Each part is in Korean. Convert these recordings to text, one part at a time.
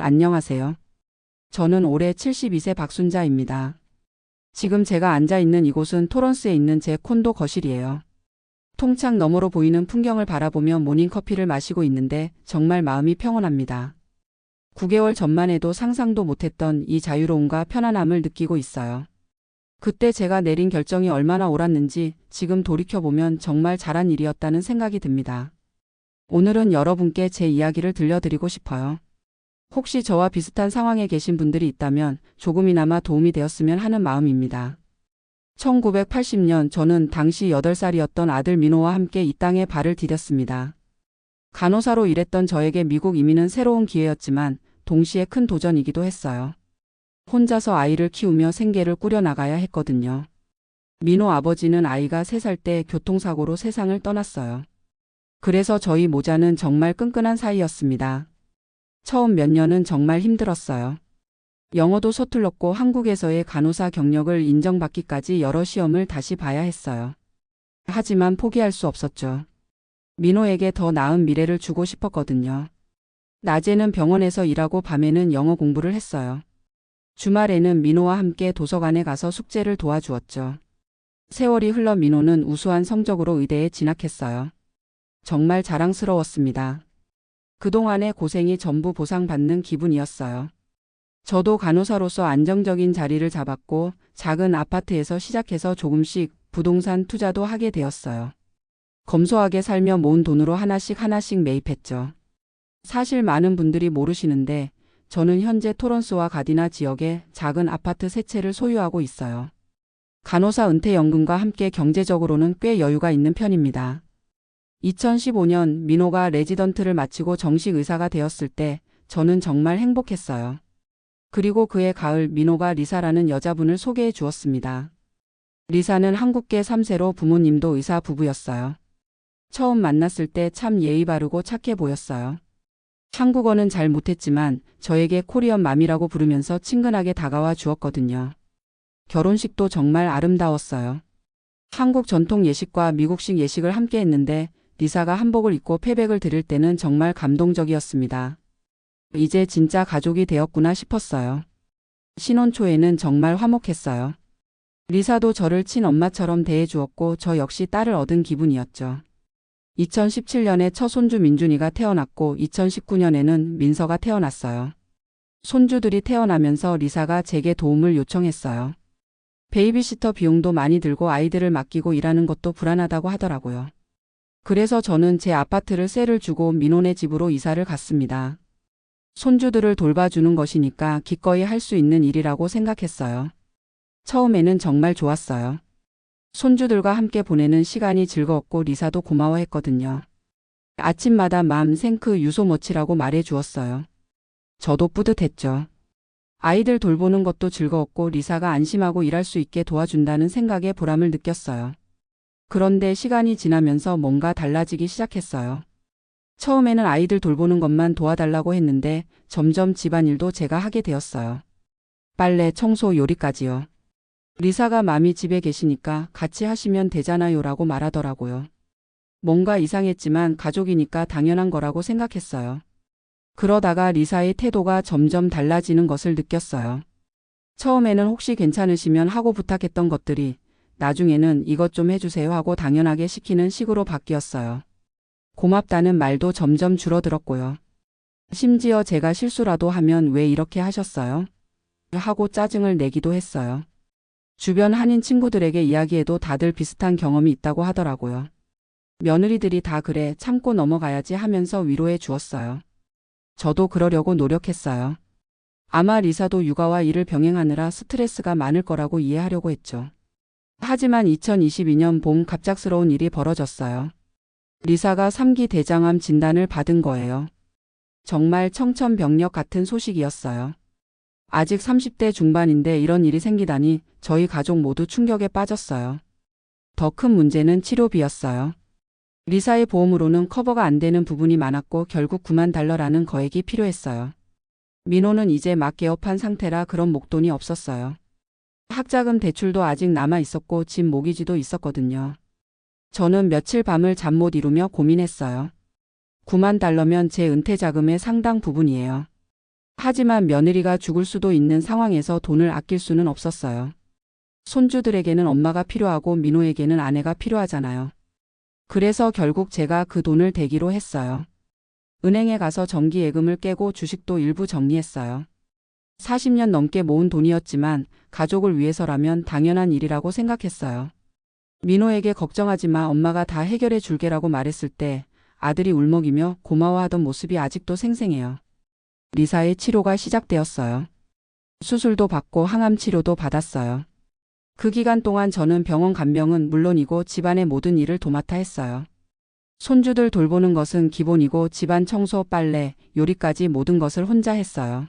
안녕하세요. 저는 올해 72세 박순자입니다. 지금 제가 앉아 있는 이곳은 토런스에 있는 제 콘도 거실이에요. 통창 너머로 보이는 풍경을 바라보며 모닝커피를 마시고 있는데 정말 마음이 평온합니다. 9개월 전만 해도 상상도 못했던 이 자유로움과 편안함을 느끼고 있어요. 그때 제가 내린 결정이 얼마나 옳았는지 지금 돌이켜보면 정말 잘한 일이었다는 생각이 듭니다. 오늘은 여러분께 제 이야기를 들려드리고 싶어요. 혹시 저와 비슷한 상황에 계신 분들이 있다면 조금이나마 도움이 되었으면 하는 마음입니다. 1980년 저는 당시 8살이었던 아들 민호와 함께 이 땅에 발을 디뎠습니다. 간호사로 일했던 저에게 미국 이민은 새로운 기회였지만 동시에 큰 도전이기도 했어요. 혼자서 아이를 키우며 생계를 꾸려나가야 했거든요. 민호 아버지는 아이가 3살 때 교통사고로 세상을 떠났어요. 그래서 저희 모자는 정말 끈끈한 사이였습니다. 처음 몇 년은 정말 힘들었어요. 영어도 서툴렀고 한국에서의 간호사 경력을 인정받기까지 여러 시험을 다시 봐야 했어요. 하지만 포기할 수 없었죠. 민호에게 더 나은 미래를 주고 싶었거든요. 낮에는 병원에서 일하고 밤에는 영어 공부를 했어요. 주말에는 민호와 함께 도서관에 가서 숙제를 도와주었죠. 세월이 흘러 민호는 우수한 성적으로 의대에 진학했어요. 정말 자랑스러웠습니다. 그동안의 고생이 전부 보상받는 기분이었어요. 저도 간호사로서 안정적인 자리를 잡았고 작은 아파트에서 시작해서 조금씩 부동산 투자도 하게 되었어요. 검소하게 살며 모은 돈으로 하나씩 매입했죠. 사실 많은 분들이 모르시는데 저는 현재 토런스와 가디나 지역에 작은 아파트 3채를 소유하고 있어요. 간호사 은퇴연금과 함께 경제적으로는 꽤 여유가 있는 편입니다. 2015년 민호가 레지던트를 마치고 정식 의사가 되었을 때 저는 정말 행복했어요. 그리고 그해 가을 민호가 리사라는 여자분을 소개해 주었습니다. 리사는 한국계 3세로 부모님도 의사 부부였어요. 처음 만났을 때 참 예의 바르고 착해 보였어요. 한국어는 잘 못했지만 저에게 코리안 맘이라고 부르면서 친근하게 다가와 주었거든요. 결혼식도 정말 아름다웠어요. 한국 전통 예식과 미국식 예식을 함께 했는데 리사가 한복을 입고 패백을 드릴 때는 정말 감동적이었습니다. 이제 진짜 가족이 되었구나 싶었어요. 신혼 초에는 정말 화목했어요. 리사도 저를 친엄마처럼 대해주었고 저 역시 딸을 얻은 기분이었죠. 2017년에 첫 손주 민준이가 태어났고 2019년에는 민서가 태어났어요. 손주들이 태어나면서 리사가 제게 도움을 요청했어요. 베이비시터 비용도 많이 들고 아이들을 맡기고 일하는 것도 불안하다고 하더라고요. 그래서 저는 제 아파트를 세를 주고 민호네 집으로 이사를 갔습니다. 손주들을 돌봐주는 것이니까 기꺼이 할 수 있는 일이라고 생각했어요. 처음에는 정말 좋았어요. 손주들과 함께 보내는 시간이 즐거웠고 리사도 고마워했거든요. 아침마다 맘 생크 유소머치라고 말해 주었어요. 저도 뿌듯했죠. 아이들 돌보는 것도 즐거웠고 리사가 안심하고 일할 수 있게 도와준다는 생각에 보람을 느꼈어요. 그런데 시간이 지나면서 뭔가 달라지기 시작했어요. 처음에는 아이들 돌보는 것만 도와달라고 했는데 점점 집안일도 제가 하게 되었어요. 빨래, 청소, 요리까지요. 리사가 맘이 집에 계시니까 같이 하시면 되잖아요 라고 말하더라고요. 뭔가 이상했지만 가족이니까 당연한 거라고 생각했어요. 그러다가 리사의 태도가 점점 달라지는 것을 느꼈어요. 처음에는 혹시 괜찮으시면 하고 부탁했던 것들이 나중에는 이것 좀 해주세요 하고 당연하게 시키는 식으로 바뀌었어요. 고맙다는 말도 점점 줄어들었고요. 심지어 제가 실수라도 하면 왜 이렇게 하셨어요? 하고 짜증을 내기도 했어요. 주변 한인 친구들에게 이야기해도 다들 비슷한 경험이 있다고 하더라고요. 며느리들이 다 그래 참고 넘어가야지 하면서 위로해 주었어요. 저도 그러려고 노력했어요. 아마 리사도 육아와 일을 병행하느라 스트레스가 많을 거라고 이해하려고 했죠. 하지만 2022년 봄 갑작스러운 일이 벌어졌어요. 리사가 3기 대장암 진단을 받은 거예요. 정말 청천벽력 같은 소식이었어요. 아직 30대 중반인데 이런 일이 생기다니 저희 가족 모두 충격에 빠졌어요. 더 큰 문제는 치료비였어요. 리사의 보험으로는 커버가 안 되는 부분이 많았고 결국 $90,000라는 거액이 필요했어요. 민호는 이제 막 개업한 상태라 그런 목돈이 없었어요. 학자금 대출도 아직 남아 있었고 집 모기지도 있었거든요. 저는 며칠 밤을 잠 못 이루며 고민했어요. $90,000면 제 은퇴 자금의 상당 부분이에요. 하지만 며느리가 죽을 수도 있는 상황에서 돈을 아낄 수는 없었어요. 손주들에게는 엄마가 필요하고 민호에게는 아내가 필요하잖아요. 그래서 결국 제가 그 돈을 대기로 했어요. 은행에 가서 정기예금을 깨고 주식도 일부 정리했어요. 40년 넘게 모은 돈이었지만 가족을 위해서라면 당연한 일이라고 생각했어요. 민호에게 걱정하지 마, 엄마가 다 해결해 줄게라고 말했을 때 아들이 울먹이며 고마워하던 모습이 아직도 생생해요. 리사의 치료가 시작되었어요. 수술도 받고 항암 치료도 받았어요. 그 기간 동안 저는 병원 간병은 물론이고 집안의 모든 일을 도맡아 했어요. 손주들 돌보는 것은 기본이고 집안 청소, 빨래, 요리까지 모든 것을 혼자 했어요.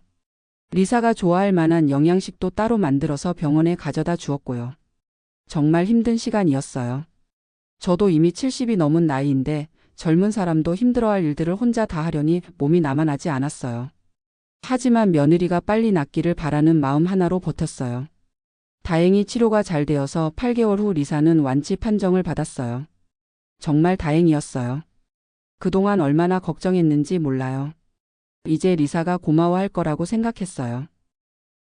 리사가 좋아할 만한 영양식도 따로 만들어서 병원에 가져다 주었고요. 정말 힘든 시간이었어요. 저도 이미 70이 넘은 나이인데 젊은 사람도 힘들어할 일들을 혼자 다 하려니 몸이 나만하지 않았어요. 하지만 며느리가 빨리 낫기를 바라는 마음 하나로 버텼어요. 다행히 치료가 잘 되어서 8개월 후 리사는 완치 판정을 받았어요. 정말 다행이었어요. 그동안 얼마나 걱정했는지 몰라요. 이제 리사가 고마워할 거라고 생각했어요.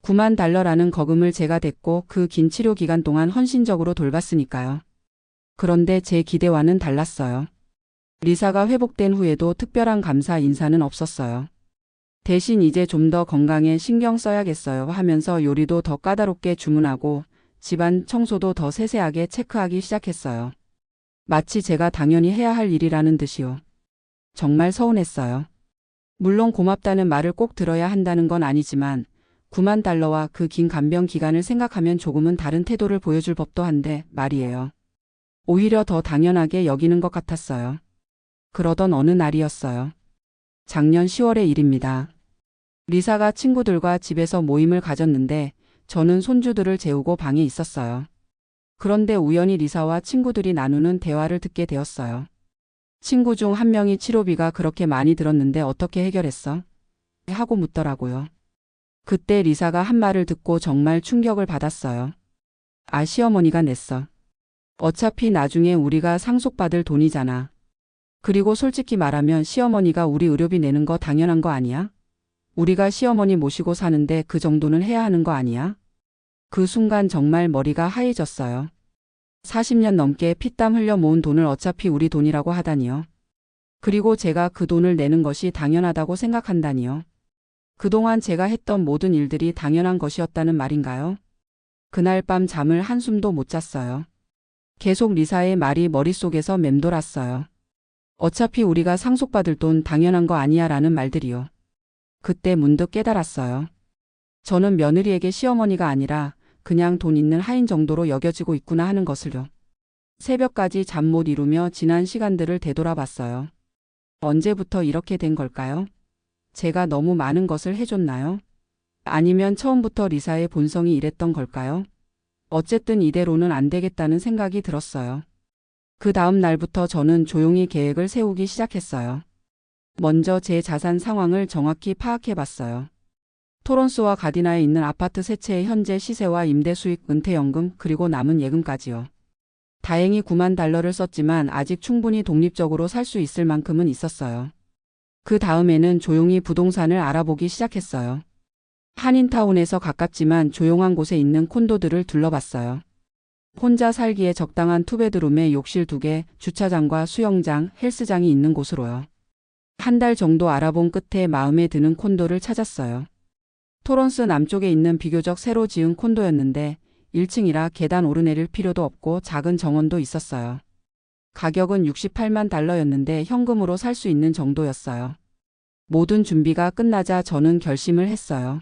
9만 달러라는 거금을 제가 댔고 그 긴 치료 기간 동안 헌신적으로 돌봤으니까요. 그런데 제 기대와는 달랐어요. 리사가 회복된 후에도 특별한 감사 인사는 없었어요. 대신 이제 좀 더 건강에 신경 써야겠어요 하면서 요리도 더 까다롭게 주문하고 집안 청소도 더 세세하게 체크하기 시작했어요. 마치 제가 당연히 해야 할 일이라는 듯이요. 정말 서운했어요. 물론 고맙다는 말을 꼭 들어야 한다는 건 아니지만 9만 달러와 그 긴 간병 기간을 생각하면 조금은 다른 태도를 보여줄 법도 한데 말이에요. 오히려 더 당연하게 여기는 것 같았어요. 그러던 어느 날이었어요. 작년 10월의 일입니다. 리사가 친구들과 집에서 모임을 가졌는데 저는 손주들을 재우고 방에 있었어요. 그런데 우연히 리사와 친구들이 나누는 대화를 듣게 되었어요. 친구 중 한 명이 치료비가 그렇게 많이 들었는데 어떻게 해결했어? 하고 묻더라고요. 그때 리사가 한 말을 듣고 정말 충격을 받았어요. 아, 시어머니가 냈어. 어차피 나중에 우리가 상속받을 돈이잖아. 그리고 솔직히 말하면 시어머니가 우리 의료비 내는 거 당연한 거 아니야? 우리가 시어머니 모시고 사는데 그 정도는 해야 하는 거 아니야? 그 순간 정말 머리가 하얘졌어요. 40년 넘게 피땀 흘려 모은 돈을 어차피 우리 돈이라고 하다니요. 그리고 제가 그 돈을 내는 것이 당연하다고 생각한다니요. 그동안 제가 했던 모든 일들이 당연한 것이었다는 말인가요? 그날 밤 잠을 한숨도 못 잤어요. 계속 리사의 말이 머릿속에서 맴돌았어요. 어차피 우리가 상속받을 돈 당연한 거 아니야 라는 말들이요. 그때 문득 깨달았어요. 저는 며느리에게 시어머니가 아니라 그냥 돈 있는 하인 정도로 여겨지고 있구나 하는 것을요. 새벽까지 잠 못 이루며 지난 시간들을 되돌아봤어요. 언제부터 이렇게 된 걸까요? 제가 너무 많은 것을 해줬나요? 아니면 처음부터 리사의 본성이 이랬던 걸까요? 어쨌든 이대로는 안 되겠다는 생각이 들었어요. 그 다음 날부터 저는 조용히 계획을 세우기 시작했어요. 먼저 제 자산 상황을 정확히 파악해 봤어요. 토론스와 가디나에 있는 아파트 세 채의 현재 시세와 임대 수익, 은퇴연금, 그리고 남은 예금까지요. 다행히 9만 달러를 썼지만 아직 충분히 독립적으로 살 수 있을 만큼은 있었어요. 그 다음에는 조용히 부동산을 알아보기 시작했어요. 한인타운에서 가깝지만 조용한 곳에 있는 콘도들을 둘러봤어요. 혼자 살기에 적당한 투베드룸에 욕실 2개, 주차장과 수영장, 헬스장이 있는 곳으로요. 한 달 정도 알아본 끝에 마음에 드는 콘도를 찾았어요. 토론스 남쪽에 있는 비교적 새로 지은 콘도였는데 1층이라 계단 오르내릴 필요도 없고 작은 정원도 있었어요. 가격은 68만 달러였는데 현금으로 살 수 있는 정도였어요. 모든 준비가 끝나자 저는 결심을 했어요.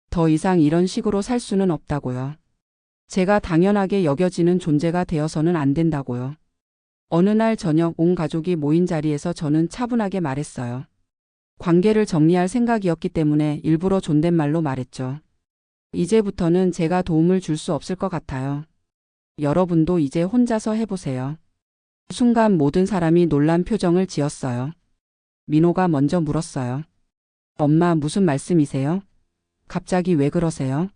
더 이상 이런 식으로 살 수는 없다고요. 제가 당연하게 여겨지는 존재가 되어서는 안 된다고요. 어느 날 저녁 온 가족이 모인 자리에서 저는 차분하게 말했어요. 관계를 정리할 생각이었기 때문에 일부러 존댓말로 말했죠. 이제부터는 제가 도움을 줄 수 없을 것 같아요. 여러분도 이제 혼자서 해보세요. 순간 모든 사람이 놀란 표정을 지었어요. 민호가 먼저 물었어요. 엄마, 무슨 말씀이세요? 갑자기 왜 그러세요?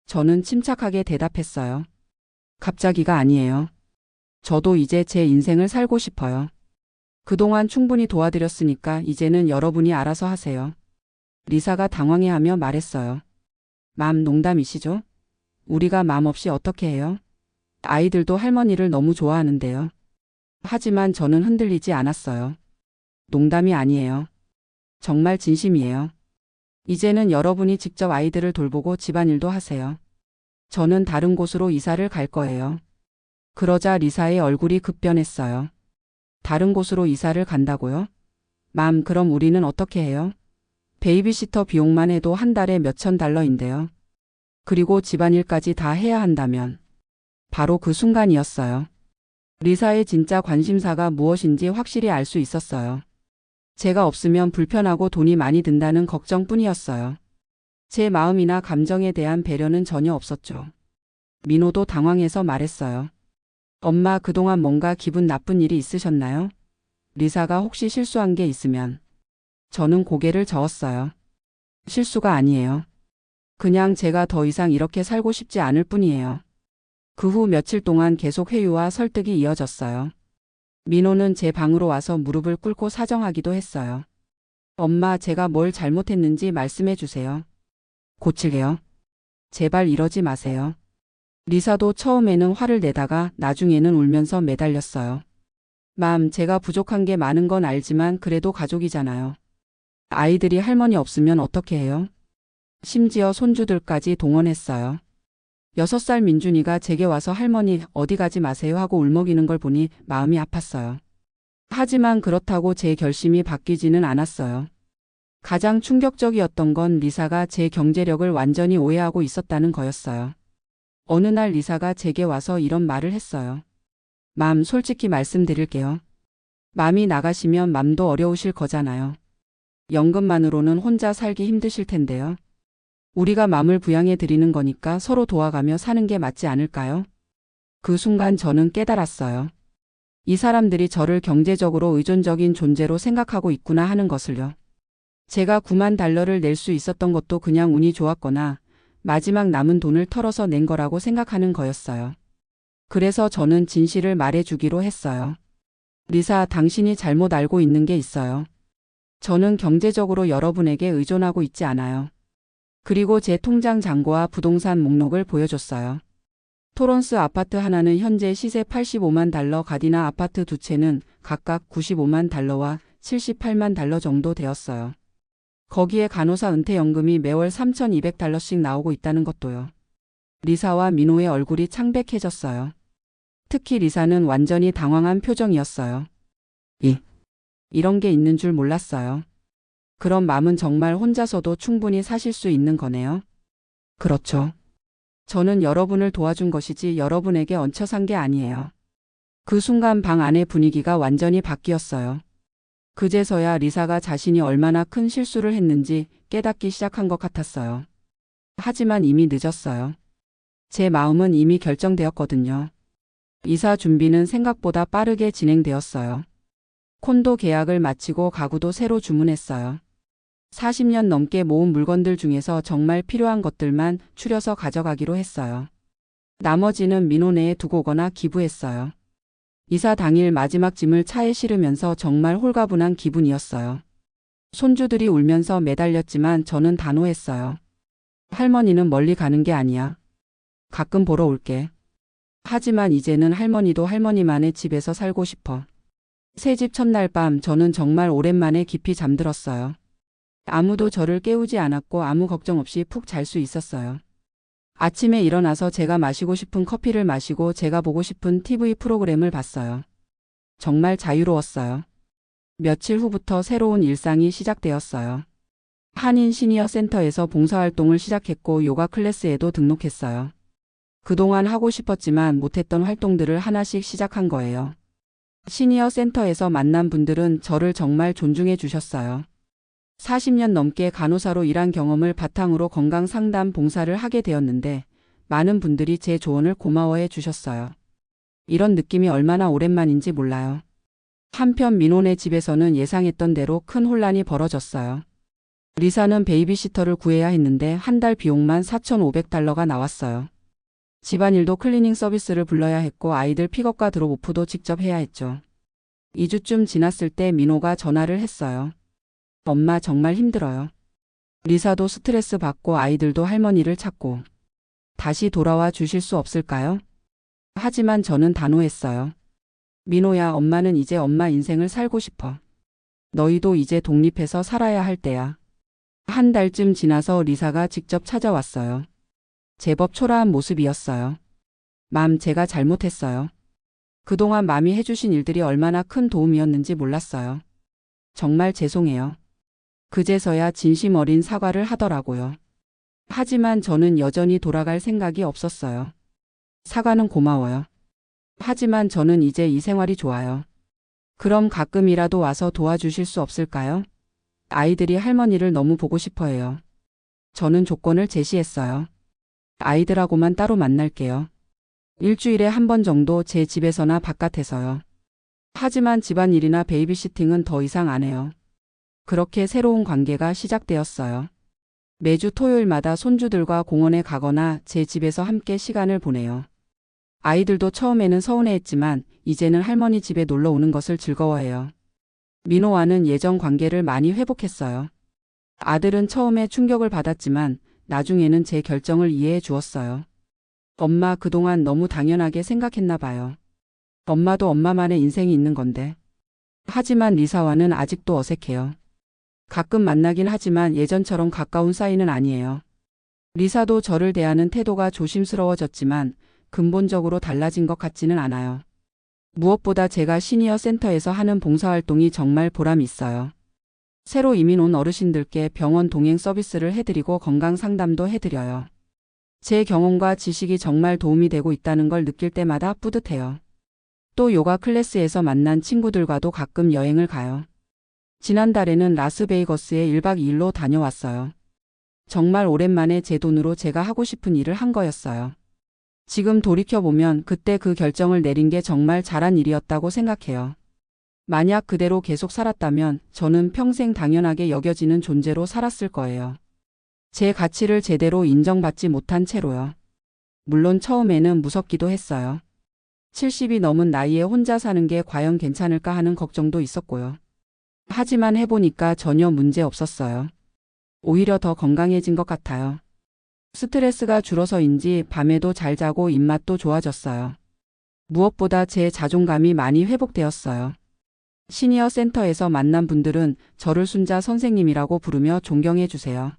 저는 침착하게 대답했어요. 갑자기가 아니에요. 저도 이제 제 인생을 살고 싶어요. 그동안 충분히 도와드렸으니까 이제는 여러분이 알아서 하세요. 리사가 당황해하며 말했어요. 맘, 농담이시죠? 우리가 맘 없이 어떻게 해요? 아이들도 할머니를 너무 좋아하는데요. 하지만 저는 흔들리지 않았어요. 농담이 아니에요. 정말 진심이에요. 이제는 여러분이 직접 아이들을 돌보고 집안일도 하세요. 저는 다른 곳으로 이사를 갈 거예요. 그러자 리사의 얼굴이 급변했어요. 다른 곳으로 이사를 간다고요? 맘, 그럼 우리는 어떻게 해요? 베이비시터 비용만 해도 한 달에 몇천 달러인데요. 그리고 집안일까지 다 해야 한다면. 바로 그 순간이었어요. 리사의 진짜 관심사가 무엇인지 확실히 알 수 있었어요. 제가 없으면 불편하고 돈이 많이 든다는 걱정뿐이었어요. 제 마음이나 감정에 대한 배려는 전혀 없었죠. 민호도 당황해서 말했어요. 엄마, 그동안 뭔가 기분 나쁜 일이 있으셨나요? 리사가 혹시 실수한 게 있으면. 저는 고개를 저었어요. 실수가 아니에요. 그냥 제가 더 이상 이렇게 살고 싶지 않을 뿐이에요. 그 후 며칠 동안 계속 회유와 설득이 이어졌어요. 민호는 제 방으로 와서 무릎을 꿇고 사정하기도 했어요. 엄마, 제가 뭘 잘못했는지 말씀해 주세요. 고칠게요. 제발 이러지 마세요. 리사도 처음에는 화를 내다가 나중에는 울면서 매달렸어요. 맘, 제가 부족한 게 많은 건 알지만 그래도 가족이잖아요. 아이들이 할머니 없으면 어떻게 해요? 심지어 손주들까지 동원했어요. 6살 민준이가 제게 와서 할머니 어디 가지 마세요 하고 울먹이는 걸 보니 마음이 아팠어요. 하지만 그렇다고 제 결심이 바뀌지는 않았어요. 가장 충격적이었던 건 리사가 제 경제력을 완전히 오해하고 있었다는 거였어요. 어느 날 리사가 제게 와서 이런 말을 했어요. 맘, 솔직히 말씀드릴게요. 맘이 나가시면 맘도 어려우실 거잖아요. 연금만으로는 혼자 살기 힘드실 텐데요. 우리가 맘을 부양해 드리는 거니까 서로 도와가며 사는 게 맞지 않을까요? 그 순간 저는 깨달았어요. 이 사람들이 저를 경제적으로 의존적인 존재로 생각하고 있구나 하는 것을요. 제가 9만 달러를 낼 수 있었던 것도 그냥 운이 좋았거나 마지막 남은 돈을 털어서 낸 거라고 생각하는 거였어요. 그래서 저는 진실을 말해주기로 했어요. 리사, 당신이 잘못 알고 있는 게 있어요. 저는 경제적으로 여러분에게 의존하고 있지 않아요. 그리고 제 통장 잔고와 부동산 목록을 보여줬어요. 토론스 아파트 하나는 현재 시세 85만 달러, 가디나 아파트 두 채는 각각 95만 달러와 78만 달러 정도 되었어요. 거기에 간호사 은퇴연금이 매월 3,200달러씩 나오고 있다는 것도요. 리사와 민호의 얼굴이 창백해졌어요. 특히 리사는 완전히 당황한 표정이었어요. 이런 게 있는 줄 몰랐어요. 그럼 맘은 정말 혼자서도 충분히 사실 수 있는 거네요? 그렇죠. 저는 여러분을 도와준 것이지 여러분에게 얹혀 산 게 아니에요. 그 순간 방 안의 분위기가 완전히 바뀌었어요. 그제서야 리사가 자신이 얼마나 큰 실수를 했는지 깨닫기 시작한 것 같았어요. 하지만 이미 늦었어요. 제 마음은 이미 결정되었거든요. 이사 준비는 생각보다 빠르게 진행되었어요. 콘도 계약을 마치고 가구도 새로 주문했어요. 40년 넘게 모은 물건들 중에서 정말 필요한 것들만 추려서 가져가기로 했어요. 나머지는 민호네에 두고 오거나 기부했어요. 이사 당일 마지막 짐을 차에 실으면서 정말 홀가분한 기분이었어요. 손주들이 울면서 매달렸지만 저는 단호했어요. 할머니는 멀리 가는 게 아니야. 가끔 보러 올게. 하지만 이제는 할머니도 할머니만의 집에서 살고 싶어. 새집 첫날 밤 저는 정말 오랜만에 깊이 잠들었어요. 아무도 저를 깨우지 않았고 아무 걱정 없이 푹 잘 수 있었어요. 아침에 일어나서 제가 마시고 싶은 커피를 마시고 제가 보고 싶은 TV 프로그램을 봤어요. 정말 자유로웠어요. 며칠 후부터 새로운 일상이 시작되었어요. 한인 시니어 센터에서 봉사활동을 시작했고 요가 클래스에도 등록했어요. 그동안 하고 싶었지만 못했던 활동들을 하나씩 시작한 거예요. 시니어 센터에서 만난 분들은 저를 정말 존중해 주셨어요. 40년 넘게 간호사로 일한 경험을 바탕으로 건강 상담 봉사를 하게 되었는데 많은 분들이 제 조언을 고마워해 주셨어요. 이런 느낌이 얼마나 오랜만인지 몰라요. 한편 민호네 집에서는 예상했던 대로 큰 혼란이 벌어졌어요. 리사는 베이비시터를 구해야 했는데 한 달 비용만 4,500달러가 나왔어요. 집안일도 클리닝 서비스를 불러야 했고 아이들 픽업과 드롭오프도 직접 해야 했죠. 2주쯤 지났을 때 민호가 전화를 했어요. 엄마, 정말 힘들어요. 리사도 스트레스 받고 아이들도 할머니를 찾고 다시 돌아와 주실 수 없을까요? 하지만 저는 단호했어요. 민호야, 엄마는 이제 엄마 인생을 살고 싶어. 너희도 이제 독립해서 살아야 할 때야. 한 달쯤 지나서 리사가 직접 찾아왔어요. 제법 초라한 모습이었어요. 맘, 제가 잘못했어요. 그동안 맘이 해주신 일들이 얼마나 큰 도움이었는지 몰랐어요. 정말 죄송해요. 그제서야 진심 어린 사과를 하더라고요. 하지만 저는 여전히 돌아갈 생각이 없었어요. 사과는 고마워요. 하지만 저는 이제 이 생활이 좋아요. 그럼 가끔이라도 와서 도와주실 수 없을까요? 아이들이 할머니를 너무 보고 싶어 해요. 저는 조건을 제시했어요. 아이들하고만 따로 만날게요. 일주일에 한 번 정도 제 집에서나 바깥에서요. 하지만 집안일이나 베이비시팅은 더 이상 안 해요. 그렇게 새로운 관계가 시작되었어요. 매주 토요일마다 손주들과 공원에 가거나 제 집에서 함께 시간을 보내요. 아이들도 처음에는 서운해했지만 이제는 할머니 집에 놀러 오는 것을 즐거워해요. 민호와는 예전 관계를 많이 회복했어요. 아들은 처음에 충격을 받았지만 나중에는 제 결정을 이해해 주었어요. 엄마, 그동안 너무 당연하게 생각했나 봐요. 엄마도 엄마만의 인생이 있는 건데. 하지만 리사와는 아직도 어색해요. 가끔 만나긴 하지만 예전처럼 가까운 사이는 아니에요. 리사도 저를 대하는 태도가 조심스러워졌지만 근본적으로 달라진 것 같지는 않아요. 무엇보다 제가 시니어 센터에서 하는 봉사활동이 정말 보람이 있어요. 새로 이민 온 어르신들께 병원 동행 서비스를 해드리고 건강 상담도 해드려요. 제 경험과 지식이 정말 도움이 되고 있다는 걸 느낄 때마다 뿌듯해요. 또 요가 클래스에서 만난 친구들과도 가끔 여행을 가요. 지난달에는 라스베이거스에 1박 2일로 다녀왔어요. 정말 오랜만에 제 돈으로 제가 하고 싶은 일을 한 거였어요. 지금 돌이켜보면 그때 그 결정을 내린 게 정말 잘한 일이었다고 생각해요. 만약 그대로 계속 살았다면 저는 평생 당연하게 여겨지는 존재로 살았을 거예요. 제 가치를 제대로 인정받지 못한 채로요. 물론 처음에는 무섭기도 했어요. 70이 넘은 나이에 혼자 사는 게 과연 괜찮을까 하는 걱정도 있었고요. 하지만 해보니까 전혀 문제 없었어요. 오히려 더 건강해진 것 같아요. 스트레스가 줄어서인지 밤에도 잘 자고 입맛도 좋아졌어요. 무엇보다 제 자존감이 많이 회복되었어요. 시니어 센터에서 만난 분들은 저를 순자 선생님이라고 부르며 존경해 주세요.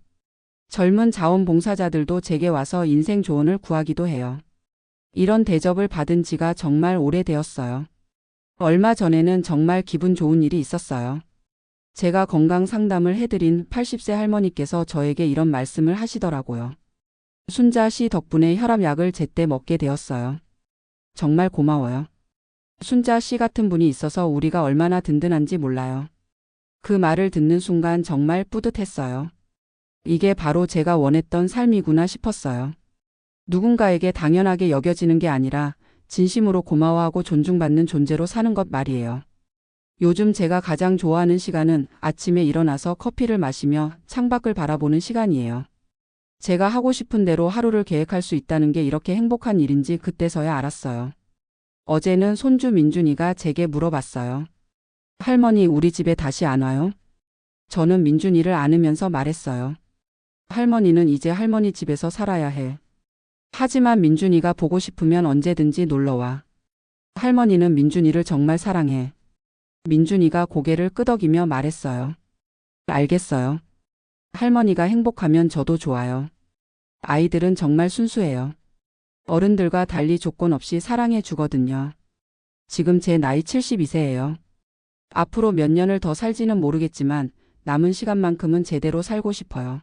젊은 자원봉사자들도 제게 와서 인생 조언을 구하기도 해요. 이런 대접을 받은 지가 정말 오래되었어요. 얼마 전에는 정말 기분 좋은 일이 있었어요. 제가 건강 상담을 해드린 80세 할머니께서 저에게 이런 말씀을 하시더라고요. 순자 씨 덕분에 혈압약을 제때 먹게 되었어요. 정말 고마워요. 순자 씨 같은 분이 있어서 우리가 얼마나 든든한지 몰라요. 그 말을 듣는 순간 정말 뿌듯했어요. 이게 바로 제가 원했던 삶이구나 싶었어요. 누군가에게 당연하게 여겨지는 게 아니라 진심으로 고마워하고 존중받는 존재로 사는 것 말이에요. 요즘 제가 가장 좋아하는 시간은 아침에 일어나서 커피를 마시며 창밖을 바라보는 시간이에요. 제가 하고 싶은 대로 하루를 계획할 수 있다는 게 이렇게 행복한 일인지 그때서야 알았어요. 어제는 손주 민준이가 제게 물어봤어요. 할머니, 우리 집에 다시 안 와요? 저는 민준이를 안으면서 말했어요. 할머니는 이제 할머니 집에서 살아야 해. 하지만 민준이가 보고 싶으면 언제든지 놀러와. 할머니는 민준이를 정말 사랑해. 민준이가 고개를 끄덕이며 말했어요. 알겠어요. 할머니가 행복하면 저도 좋아요. 아이들은 정말 순수해요. 어른들과 달리 조건 없이 사랑해 주거든요. 지금 제 나이 72세예요. 앞으로 몇 년을 더 살지는 모르겠지만 남은 시간만큼은 제대로 살고 싶어요.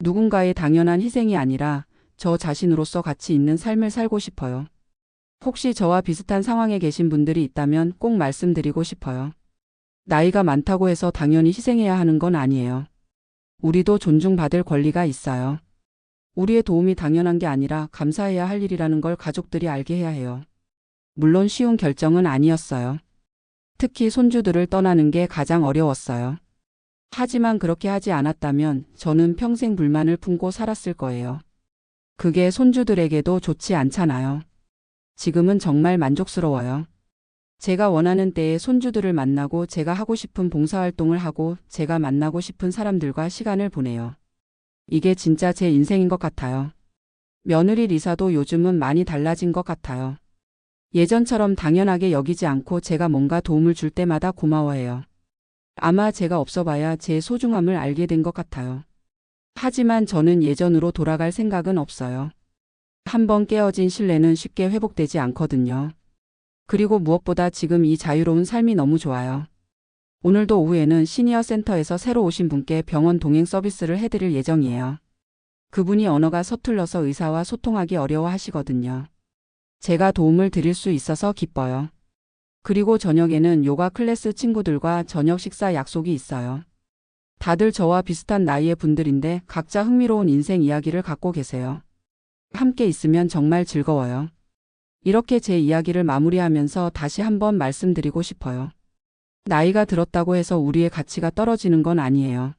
누군가의 당연한 희생이 아니라 저 자신으로서 가치 있는 삶을 살고 싶어요. 혹시 저와 비슷한 상황에 계신 분들이 있다면 꼭 말씀드리고 싶어요. 나이가 많다고 해서 당연히 희생해야 하는 건 아니에요. 우리도 존중받을 권리가 있어요. 우리의 도움이 당연한 게 아니라 감사해야 할 일이라는 걸 가족들이 알게 해야 해요. 물론 쉬운 결정은 아니었어요. 특히 손주들을 떠나는 게 가장 어려웠어요. 하지만 그렇게 하지 않았다면 저는 평생 불만을 품고 살았을 거예요. 그게 손주들에게도 좋지 않잖아요. 지금은 정말 만족스러워요. 제가 원하는 때에 손주들을 만나고 제가 하고 싶은 봉사활동을 하고 제가 만나고 싶은 사람들과 시간을 보내요. 이게 진짜 제 인생인 것 같아요. 며느리 리사도 요즘은 많이 달라진 것 같아요. 예전처럼 당연하게 여기지 않고 제가 뭔가 도움을 줄 때마다 고마워해요. 아마 제가 없어봐야 제 소중함을 알게 된 것 같아요. 하지만 저는 예전으로 돌아갈 생각은 없어요. 한번 깨어진 신뢰는 쉽게 회복되지 않거든요. 그리고 무엇보다 지금 이 자유로운 삶이 너무 좋아요. 오늘도 오후에는 시니어 센터에서 새로 오신 분께 병원 동행 서비스를 해드릴 예정이에요. 그분이 언어가 서툴러서 의사와 소통하기 어려워하시거든요. 제가 도움을 드릴 수 있어서 기뻐요. 그리고 저녁에는 요가 클래스 친구들과 저녁 식사 약속이 있어요. 다들 저와 비슷한 나이의 분들인데 각자 흥미로운 인생 이야기를 갖고 계세요. 함께 있으면 정말 즐거워요. 이렇게 제 이야기를 마무리하면서 다시 한번 말씀드리고 싶어요. 나이가 들었다고 해서 우리의 가치가 떨어지는 건 아니에요.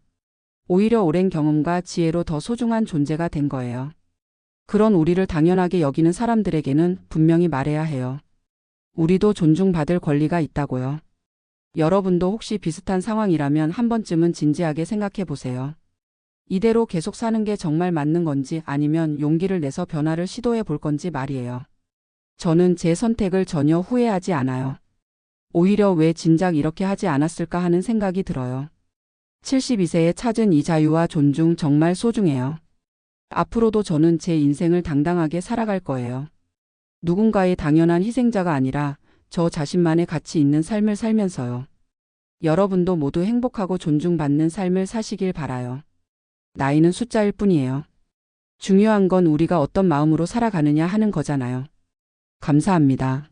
오히려 오랜 경험과 지혜로 더 소중한 존재가 된 거예요. 그런 우리를 당연하게 여기는 사람들에게는 분명히 말해야 해요. 우리도 존중받을 권리가 있다고요. 여러분도 혹시 비슷한 상황이라면 한 번쯤은 진지하게 생각해 보세요. 이대로 계속 사는 게 정말 맞는 건지 아니면 용기를 내서 변화를 시도해 볼 건지 말이에요. 저는 제 선택을 전혀 후회하지 않아요. 오히려 왜 진작 이렇게 하지 않았을까 하는 생각이 들어요. 72세에 찾은 이 자유와 존중 정말 소중해요. 앞으로도 저는 제 인생을 당당하게 살아갈 거예요. 누군가의 당연한 희생자가 아니라 저 자신만의 가치 있는 삶을 살면서요. 여러분도 모두 행복하고 존중받는 삶을 사시길 바라요. 나이는 숫자일 뿐이에요. 중요한 건 우리가 어떤 마음으로 살아가느냐 하는 거잖아요. 감사합니다.